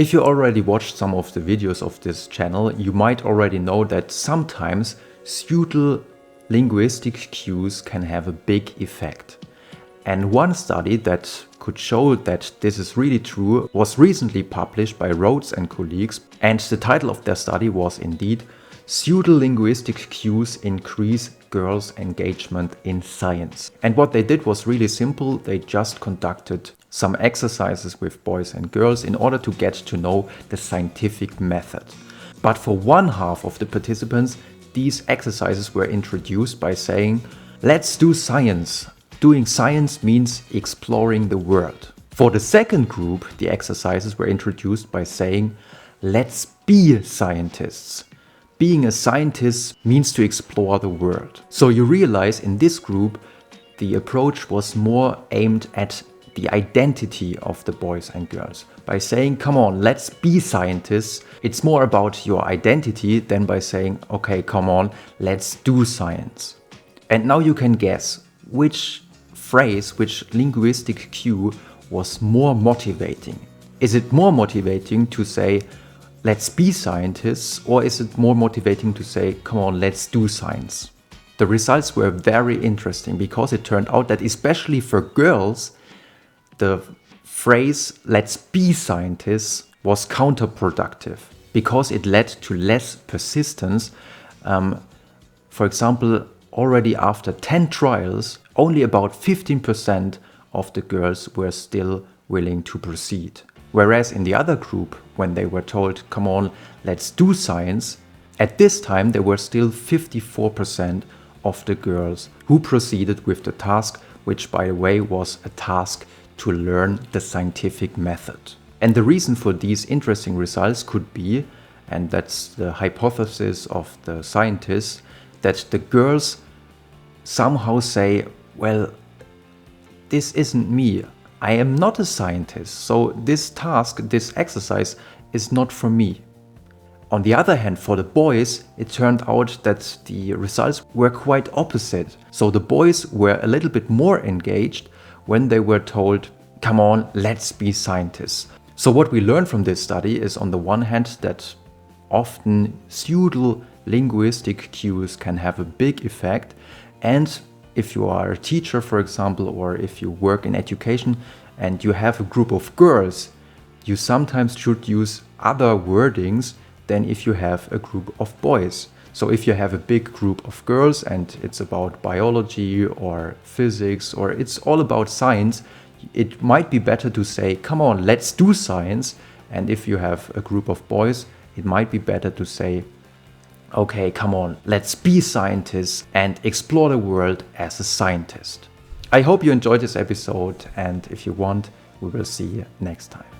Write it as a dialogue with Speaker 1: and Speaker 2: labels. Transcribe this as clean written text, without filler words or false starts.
Speaker 1: If you already watched some of the videos of this channel, you might already know that sometimes subtle linguistic cues can have a big effect. And one study that could show that this is really true was recently published by Rhodes and colleagues, and the title of their study was indeed "Pseudo-linguistic cues increase girls' engagement in science." And what they did was really simple. They just conducted some exercises with boys and girls in order to get to know the scientific method. But for one half of the participants, these exercises were introduced by saying, "Let's do science." Doing science means exploring the world. For the second group, the exercises were introduced by saying, "Let's be scientists." Being a scientist means to explore the world. So you realize in this group, the approach was more aimed at the identity of the boys and girls. By saying, come on, let's be scientists, it's more about your identity than by saying, okay, come on, let's do science. And now you can guess which phrase, which linguistic cue was more motivating. Is it more motivating to say, let's be scientists, or is it more motivating to say, come on, let's do science? The results were very interesting because it turned out that especially for girls, the phrase, let's be scientists, was counterproductive because it led to less persistence. For example, already after 10 trials, only about 15% of the girls were still willing to proceed. Whereas in the other group, when they were told, come on, let's do science, at this time there were still 54% of the girls who proceeded with the task, which by the way was a task to learn the scientific method. And the reason for these interesting results could be, and that's the hypothesis of the scientists, that the girls somehow say, well, this isn't me. I am not a scientist, so this task, this exercise is not for me. On the other hand, for the boys, it turned out that the results were quite opposite. So the boys were a little bit more engaged when they were told, come on, let's be scientists. So what we learned from this study is, on the one hand, that often pseudo-linguistic cues can have a big effect, and if you are a teacher, for example, or if you work in education and you have a group of girls, you sometimes should use other wordings than if you have a group of boys. So if you have a big group of girls and it's about biology or physics, or it's all about science, it might be better to say, come on, let's do science. And if you have a group of boys, it might be better to say, okay, come on, let's be scientists and explore the world as a scientist. I hope you enjoyed this episode, and if you want, we will see you next time.